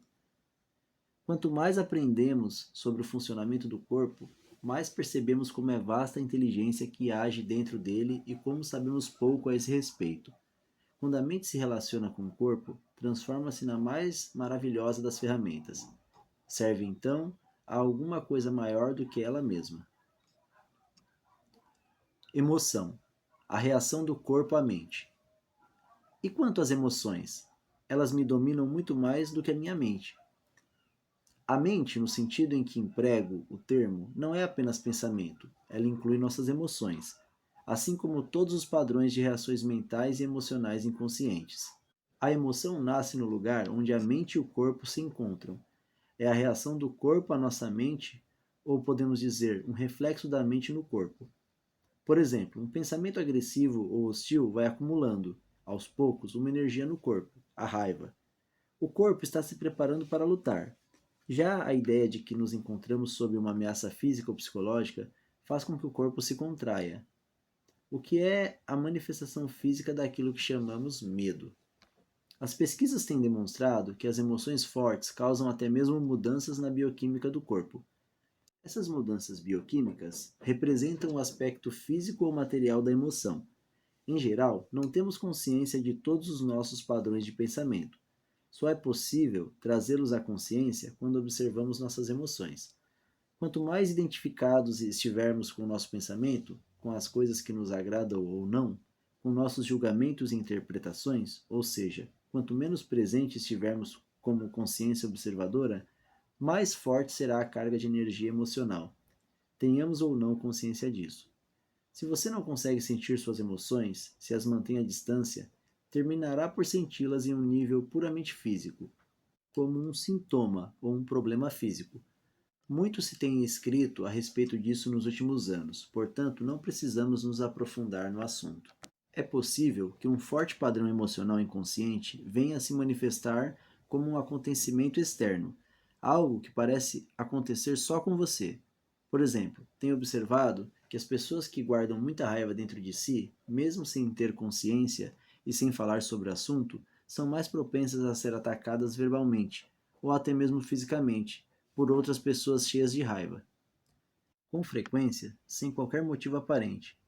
Quanto mais aprendemos sobre o funcionamento do corpo, mais percebemos como é vasta a inteligência que age dentro dele e como sabemos pouco a esse respeito. Quando a mente se relaciona com o corpo, transforma-se na mais maravilhosa das ferramentas. Serve então a alguma coisa maior do que ela mesma. Emoção. A reação do corpo à mente. E quanto às emoções? Elas me dominam muito mais do que a minha mente. A mente, no sentido em que emprego o termo, não é apenas pensamento, ela inclui nossas emoções, assim como todos os padrões de reações mentais e emocionais inconscientes. A emoção nasce no lugar onde a mente e o corpo se encontram. É a reação do corpo à nossa mente, ou podemos dizer, um reflexo da mente no corpo. Por exemplo, um pensamento agressivo ou hostil vai acumulando, aos poucos, uma energia no corpo, a raiva. O corpo está se preparando para lutar. Já a ideia de que nos encontramos sob uma ameaça física ou psicológica faz com que o corpo se contraia, o que é a manifestação física daquilo que chamamos medo. As pesquisas têm demonstrado que as emoções fortes causam até mesmo mudanças na bioquímica do corpo. Essas mudanças bioquímicas representam o aspecto físico ou material da emoção. Em geral, não temos consciência de todos os nossos padrões de pensamento. Só é possível trazê-los à consciência quando observamos nossas emoções. Quanto mais identificados estivermos com o nosso pensamento, com as coisas que nos agradam ou não, com nossos julgamentos e interpretações, ou seja, quanto menos presente estivermos como consciência observadora, mais forte será a carga de energia emocional. Tenhamos ou não consciência disso. Se você não consegue sentir suas emoções, se as mantém à distância, terminará por senti-las em um nível puramente físico, como um sintoma ou um problema físico. Muito se tem escrito a respeito disso nos últimos anos, portanto, não precisamos nos aprofundar no assunto. É possível que um forte padrão emocional inconsciente venha a se manifestar como um acontecimento externo, algo que parece acontecer só com você. Por exemplo, tenho observado que as pessoas que guardam muita raiva dentro de si, mesmo sem ter consciência e sem falar sobre o assunto, são mais propensas a ser atacadas verbalmente, ou até mesmo fisicamente, por outras pessoas cheias de raiva, com frequência, sem qualquer motivo aparente.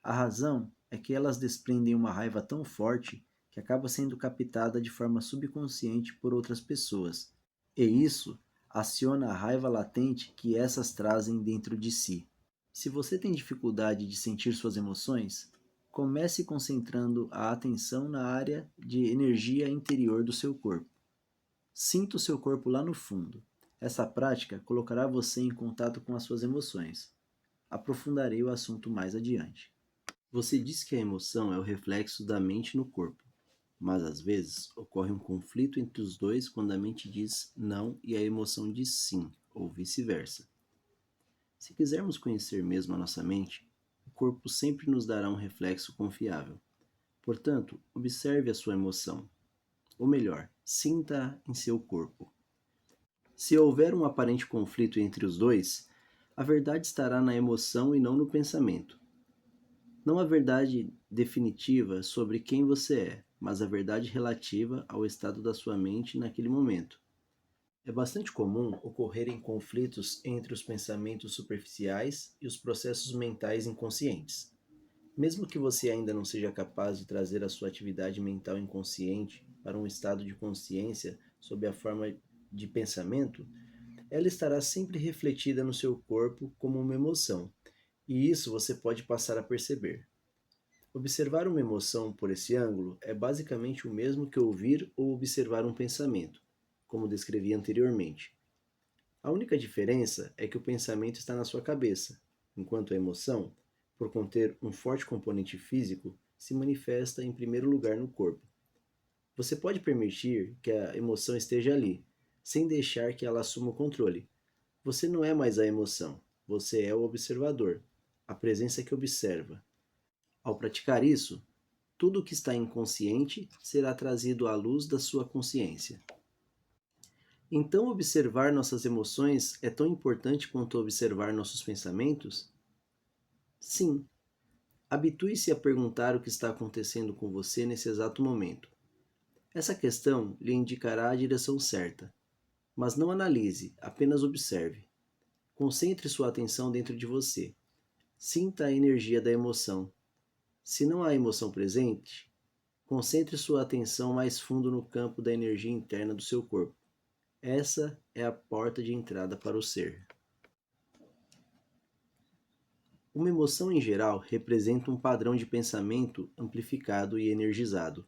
A razão é que elas desprendem uma raiva tão forte que acaba sendo captada de forma subconsciente por outras pessoas, e isso aciona a raiva latente que essas trazem dentro de si. Se você tem dificuldade de sentir suas emoções, comece concentrando a atenção na área de energia interior do seu corpo. Sinta o seu corpo lá no fundo. Essa prática colocará você em contato com as suas emoções. Aprofundarei o assunto mais adiante. Você diz que a emoção é o reflexo da mente no corpo, mas às vezes ocorre um conflito entre os dois quando a mente diz não e a emoção diz sim, ou vice-versa. Se quisermos conhecer mesmo a nossa mente, o corpo sempre nos dará um reflexo confiável. Portanto, observe a sua emoção, ou melhor, sinta-a em seu corpo. Se houver um aparente conflito entre os dois, a verdade estará na emoção e não no pensamento. Não a verdade definitiva sobre quem você é, mas a verdade relativa ao estado da sua mente naquele momento. É bastante comum ocorrerem conflitos entre os pensamentos superficiais e os processos mentais inconscientes. Mesmo que você ainda não seja capaz de trazer a sua atividade mental inconsciente para um estado de consciência sob a forma de pensamento, ela estará sempre refletida no seu corpo como uma emoção, e isso você pode passar a perceber. Observar uma emoção por esse ângulo é basicamente o mesmo que ouvir ou observar um pensamento, como descrevi anteriormente. A única diferença é que o pensamento está na sua cabeça, enquanto a emoção, por conter um forte componente físico, se manifesta em primeiro lugar no corpo. Você pode permitir que a emoção esteja ali, sem deixar que ela assuma o controle. Você não é mais a emoção, você é o observador, a presença que observa. Ao praticar isso, tudo o que está inconsciente será trazido à luz da sua consciência. Então, observar nossas emoções é tão importante quanto observar nossos pensamentos? Sim. Habitue-se a perguntar o que está acontecendo com você nesse exato momento. Essa questão lhe indicará a direção certa. Mas não analise, apenas observe. Concentre sua atenção dentro de você. Sinta a energia da emoção. Se não há emoção presente, concentre sua atenção mais fundo no campo da energia interna do seu corpo. Essa é a porta de entrada para o ser. Uma emoção em geral representa um padrão de pensamento amplificado e energizado.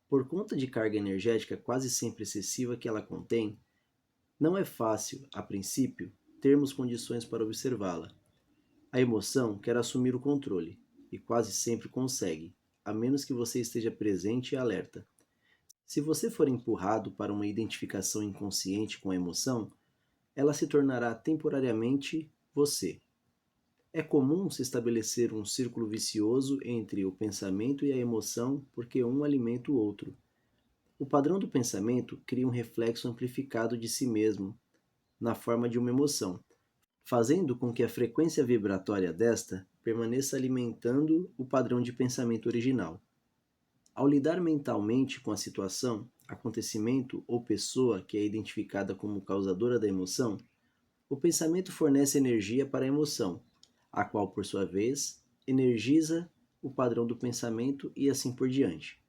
Por conta de carga energética quase sempre excessiva que ela contém, não é fácil, a princípio, termos condições para observá-la. A emoção quer assumir o controle, e quase sempre consegue, a menos que você esteja presente e alerta. Se você for empurrado para uma identificação inconsciente com a emoção, ela se tornará temporariamente você. É comum se estabelecer um círculo vicioso entre o pensamento e a emoção porque um alimenta o outro. O padrão do pensamento cria um reflexo amplificado de si mesmo, na forma de uma emoção, fazendo com que a frequência vibratória desta permaneça alimentando o padrão de pensamento original. Ao lidar mentalmente com a situação, acontecimento ou pessoa que é identificada como causadora da emoção, o pensamento fornece energia para a emoção, a qual, por sua vez, energiza o padrão do pensamento e assim por diante.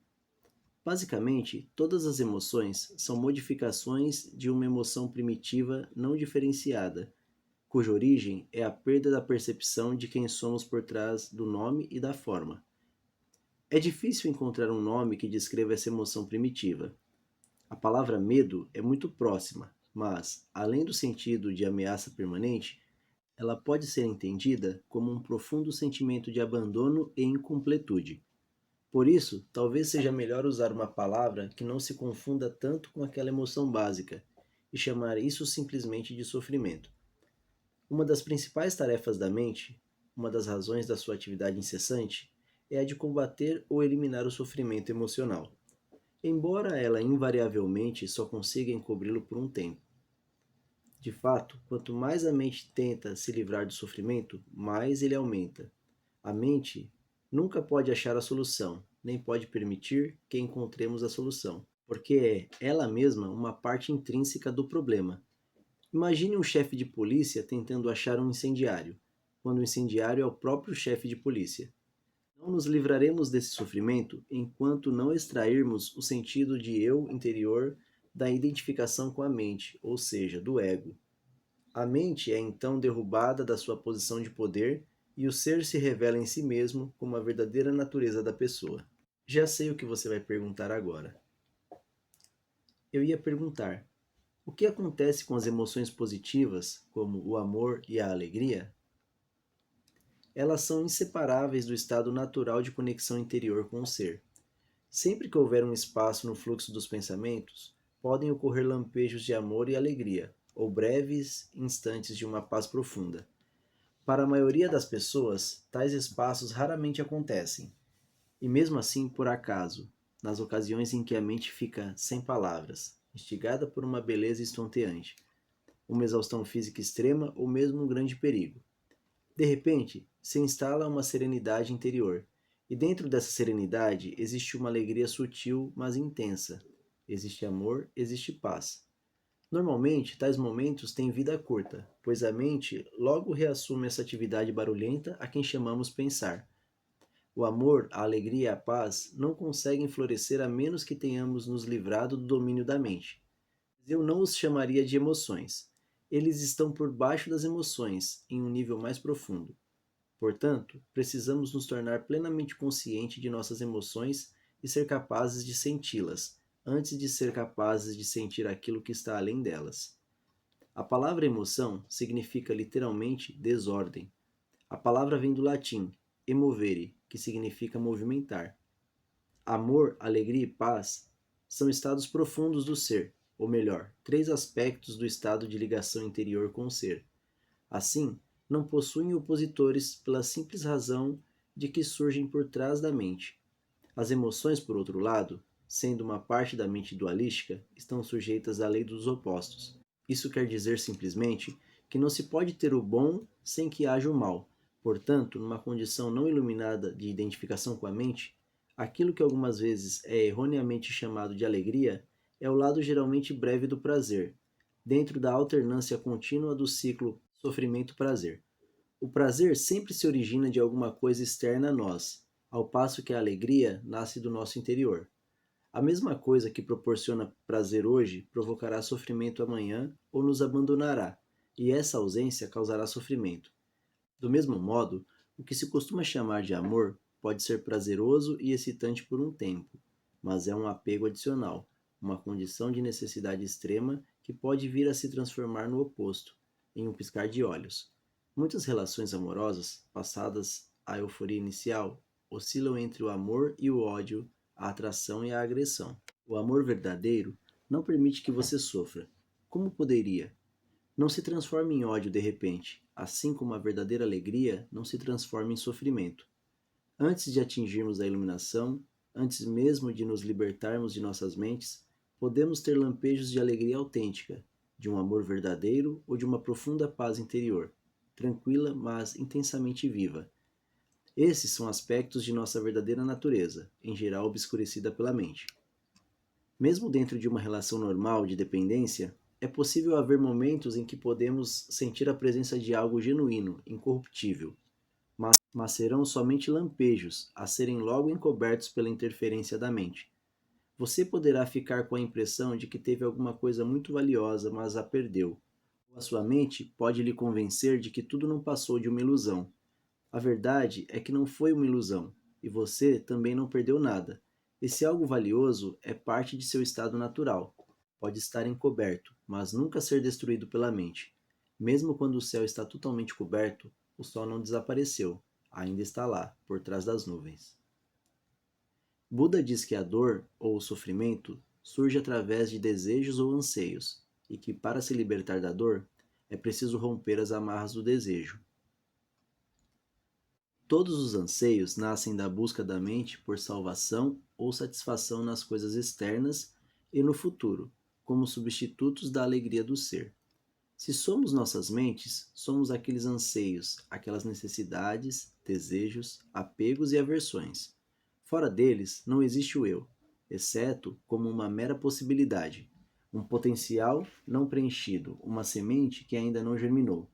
Basicamente, todas as emoções são modificações de uma emoção primitiva não diferenciada, cuja origem é a perda da percepção de quem somos por trás do nome e da forma. É difícil encontrar um nome que descreva essa emoção primitiva. A palavra medo é muito próxima, mas, além do sentido de ameaça permanente, ela pode ser entendida como um profundo sentimento de abandono e incompletude. Por isso, talvez seja melhor usar uma palavra que não se confunda tanto com aquela emoção básica e chamar isso simplesmente de sofrimento. Uma das principais tarefas da mente, uma das razões da sua atividade incessante, é a de combater ou eliminar o sofrimento emocional, embora ela invariavelmente só consiga encobri-lo por um tempo. De fato, quanto mais a mente tenta se livrar do sofrimento, mais ele aumenta. A mente nunca pode achar a solução, nem pode permitir que encontremos a solução, porque é ela mesma uma parte intrínseca do problema. Imagine um chefe de polícia tentando achar um incendiário, quando o incendiário é o próprio chefe de polícia. Não nos livraremos desse sofrimento enquanto não extrairmos o sentido de eu interior da identificação com a mente, ou seja, do ego. A mente é então derrubada da sua posição de poder e o ser se revela em si mesmo como a verdadeira natureza da pessoa. Já sei o que você vai perguntar agora. Eu ia perguntar: o que acontece com as emoções positivas, como o amor e a alegria? Elas são inseparáveis do estado natural de conexão interior com o ser. Sempre que houver um espaço no fluxo dos pensamentos, podem ocorrer lampejos de amor e alegria, ou breves instantes de uma paz profunda. Para a maioria das pessoas, tais espaços raramente acontecem, e mesmo assim por acaso, nas ocasiões em que a mente fica sem palavras, instigada por uma beleza estonteante, uma exaustão física extrema ou mesmo um grande perigo. De repente, se instala uma serenidade interior, e dentro dessa serenidade existe uma alegria sutil, mas intensa. Existe amor, existe paz. Normalmente, tais momentos têm vida curta, pois a mente logo reassume essa atividade barulhenta a quem chamamos pensar. O amor, a alegria e a paz não conseguem florescer a menos que tenhamos nos livrado do domínio da mente. Eu não os chamaria de emoções. Eles estão por baixo das emoções, em um nível mais profundo. Portanto, precisamos nos tornar plenamente conscientes de nossas emoções e ser capazes de senti-las, antes de ser capazes de sentir aquilo que está além delas. A palavra emoção significa literalmente desordem. A palavra vem do latim emovere, que significa movimentar. Amor, alegria e paz são estados profundos do ser, ou melhor, três aspectos do estado de ligação interior com o ser. Assim, não possuem opositores pela simples razão de que surgem por trás da mente. As emoções, por outro lado, sendo uma parte da mente dualística, estão sujeitas à lei dos opostos. Isso quer dizer simplesmente que não se pode ter o bom sem que haja o mal. Portanto, numa condição não iluminada de identificação com a mente, aquilo que algumas vezes é erroneamente chamado de alegria é o lado geralmente breve do prazer, dentro da alternância contínua do ciclo sofrimento-prazer. O prazer sempre se origina de alguma coisa externa a nós, ao passo que a alegria nasce do nosso interior. A mesma coisa que proporciona prazer hoje provocará sofrimento amanhã ou nos abandonará, e essa ausência causará sofrimento. Do mesmo modo, o que se costuma chamar de amor pode ser prazeroso e excitante por um tempo, mas é um apego adicional, uma condição de necessidade extrema que pode vir a se transformar no oposto, em um piscar de olhos. Muitas relações amorosas, passadas à euforia inicial, oscilam entre o amor e o ódio, a atração e a agressão. O amor verdadeiro não permite que você sofra. Como poderia? Não se transforma em ódio de repente, assim como a verdadeira alegria não se transforma em sofrimento. Antes de atingirmos a iluminação, antes mesmo de nos libertarmos de nossas mentes, podemos ter lampejos de alegria autêntica, de um amor verdadeiro ou de uma profunda paz interior, tranquila, mas intensamente viva. Esses são aspectos de nossa verdadeira natureza, em geral obscurecida pela mente. Mesmo dentro de uma relação normal de dependência, é possível haver momentos em que podemos sentir a presença de algo genuíno, incorruptível, mas serão somente lampejos, a serem logo encobertos pela interferência da mente. Você poderá ficar com a impressão de que teve alguma coisa muito valiosa, mas a perdeu. Ou a sua mente pode lhe convencer de que tudo não passou de uma ilusão. A verdade é que não foi uma ilusão, e você também não perdeu nada. Esse algo valioso é parte de seu estado natural. Pode estar encoberto, mas nunca ser destruído pela mente. Mesmo quando o céu está totalmente coberto, o sol não desapareceu, ainda está lá, por trás das nuvens. Buda diz que a dor, ou o sofrimento, surge através de desejos ou anseios, e que para se libertar da dor, é preciso romper as amarras do desejo. Todos os anseios nascem da busca da mente por salvação ou satisfação nas coisas externas e no futuro, como substitutos da alegria do ser. Se somos nossas mentes, somos aqueles anseios, aquelas necessidades, desejos, apegos e aversões. Fora deles, não existe o eu, exceto como uma mera possibilidade, um potencial não preenchido, uma semente que ainda não germinou.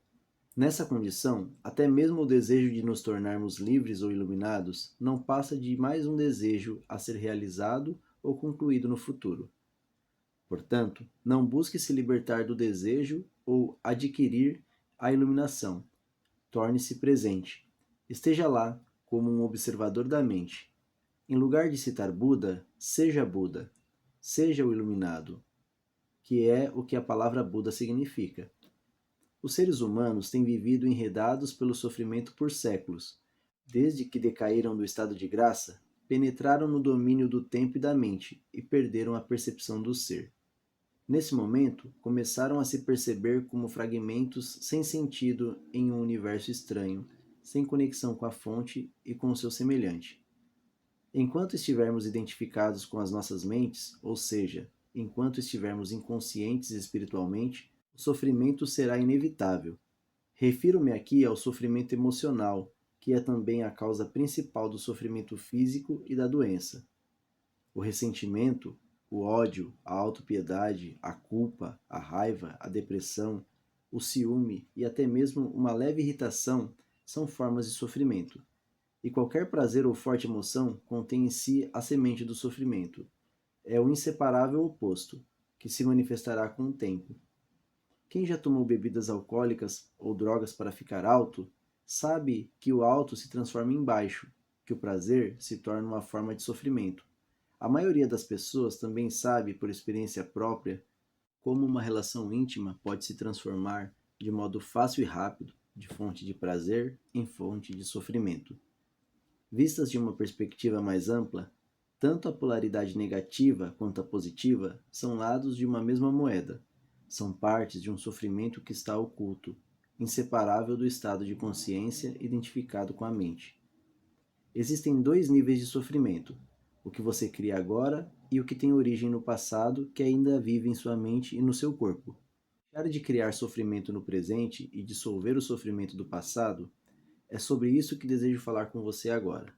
Nessa condição, até mesmo o desejo de nos tornarmos livres ou iluminados não passa de mais um desejo a ser realizado ou concluído no futuro. Portanto, não busque se libertar do desejo ou adquirir a iluminação. Torne-se presente. Esteja lá como um observador da mente. Em lugar de citar Buda, seja Buda. Seja o iluminado, que é o que a palavra Buda significa. Os seres humanos têm vivido enredados pelo sofrimento por séculos. Desde que decaíram do estado de graça, penetraram no domínio do tempo e da mente e perderam a percepção do ser. Nesse momento, começaram a se perceber como fragmentos sem sentido em um universo estranho, sem conexão com a fonte e com o seu semelhante. Enquanto estivermos identificados com as nossas mentes, ou seja, enquanto estivermos inconscientes espiritualmente, o sofrimento será inevitável. Refiro-me aqui ao sofrimento emocional, que é também a causa principal do sofrimento físico e da doença. O ressentimento, o ódio, a autopiedade, a culpa, a raiva, a depressão, o ciúme e até mesmo uma leve irritação são formas de sofrimento. E qualquer prazer ou forte emoção contém em si a semente do sofrimento. É o inseparável oposto, que se manifestará com o tempo. Quem já tomou bebidas alcoólicas ou drogas para ficar alto, sabe que o alto se transforma em baixo, que o prazer se torna uma forma de sofrimento. A maioria das pessoas também sabe, por experiência própria, como uma relação íntima pode se transformar de modo fácil e rápido, de fonte de prazer em fonte de sofrimento. Vistas de uma perspectiva mais ampla, tanto a polaridade negativa quanto a positiva são lados de uma mesma moeda. São partes de um sofrimento que está oculto, inseparável do estado de consciência identificado com a mente. Existem dois níveis de sofrimento: o que você cria agora e o que tem origem no passado que ainda vive em sua mente e no seu corpo. Deixar de criar sofrimento no presente e dissolver o sofrimento do passado é sobre isso que desejo falar com você agora.